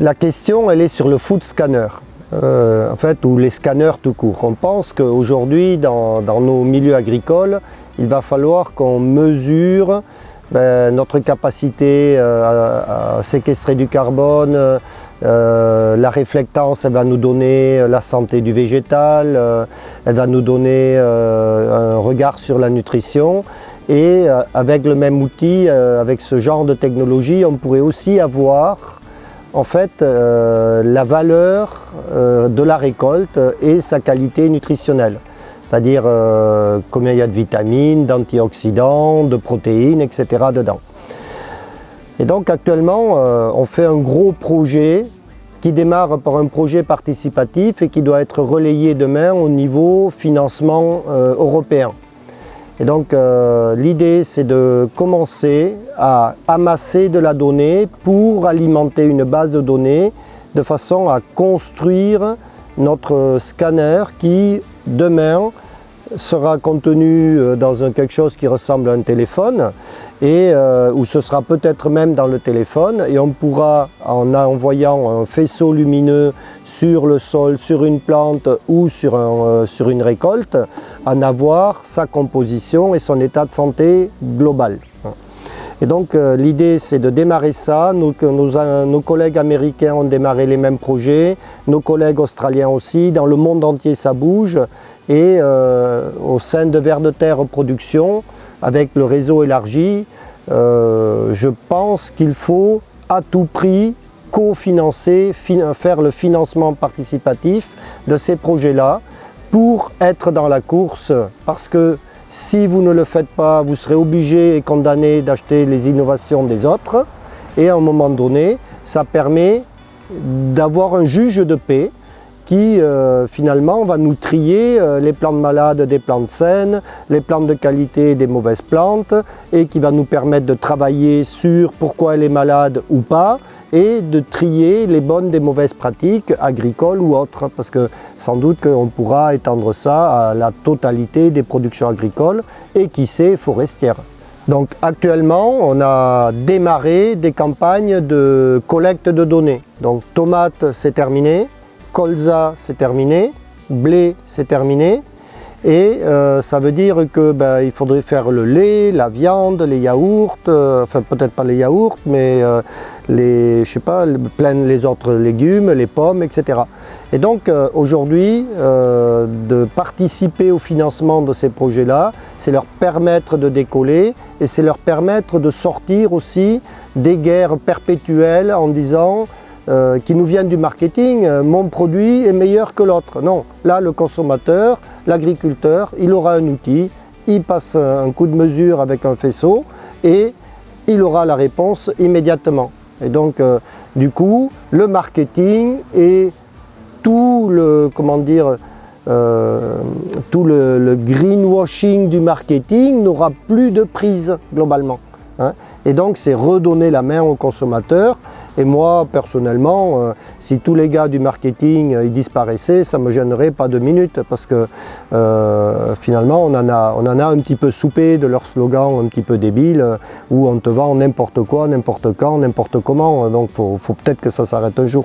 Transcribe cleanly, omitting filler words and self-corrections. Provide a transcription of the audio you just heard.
La question, elle est sur le food scanner, en fait, ou les scanners tout court. On pense qu'aujourd'hui, dans nos milieux agricoles, il va falloir qu'on mesure notre capacité à séquestrer du carbone. La réflectance, elle va nous donner la santé du végétal, elle va nous donner un regard sur la nutrition. Et avec le même outil, avec ce genre de technologie, on pourrait aussi avoir en fait la valeur de la récolte et sa qualité nutritionnelle. C'est-à-dire combien il y a de vitamines, d'antioxydants, de protéines, etc. dedans. Et donc actuellement, on fait un gros projet qui démarre par un projet participatif et qui doit être relayé demain au niveau financement européen. Et donc l'idée, c'est de commencer à amasser de la donnée pour alimenter une base de données de façon à construire notre scanner qui demain sera contenu dans quelque chose qui ressemble à un téléphone et où ce sera peut-être même dans le téléphone, et on pourra, en envoyant un faisceau lumineux sur le sol, sur une plante ou sur une récolte, en avoir sa composition et son état de santé global. Et donc l'idée, c'est de démarrer ça. Nos collègues américains ont démarré les mêmes projets, nos collègues australiens aussi, dans le monde entier ça bouge, et au sein de Vers de Terre Production, avec le réseau élargi, je pense qu'il faut à tout prix cofinancer, faire le financement participatif de ces projets-là pour être dans la course, parce que si vous ne le faites pas, vous serez obligé et condamné d'acheter les innovations des autres, et à un moment donné, ça permet d'avoir un juge de paix qui finalement va nous trier les plantes malades des plantes saines, les plantes de qualité des mauvaises plantes, et qui va nous permettre de travailler sur pourquoi elle est malade ou pas, et de trier les bonnes des mauvaises pratiques agricoles ou autres, parce que sans doute qu'on pourra étendre ça à la totalité des productions agricoles et qui sait forestières. Donc actuellement, on a démarré des campagnes de collecte de données. Donc tomates, c'est terminé. Colza, c'est terminé, blé, c'est terminé, et ça veut dire que il faudrait faire le lait, la viande, les yaourts, enfin peut-être pas les yaourts, mais les autres légumes, les pommes, etc. Et donc aujourd'hui, de participer au financement de ces projets-là, c'est leur permettre de décoller, et c'est leur permettre de sortir aussi des guerres perpétuelles en disant qui nous viennent du marketing, mon produit est meilleur que l'autre. Non, là le consommateur, l'agriculteur, il aura un outil, il passe un coup de mesure avec un faisceau et il aura la réponse immédiatement. Et donc du coup, le marketing et tout le, le greenwashing du marketing n'aura plus de prise globalement. Et donc c'est redonner la main au consommateur. Et moi personnellement, si tous les gars du marketing ils disparaissaient, ça ne me gênerait pas 2 minutes, parce que finalement on en a un petit peu soupé de leur slogan un petit peu débile, où on te vend n'importe quoi, n'importe quand, n'importe comment. Donc faut peut-être que ça s'arrête un jour.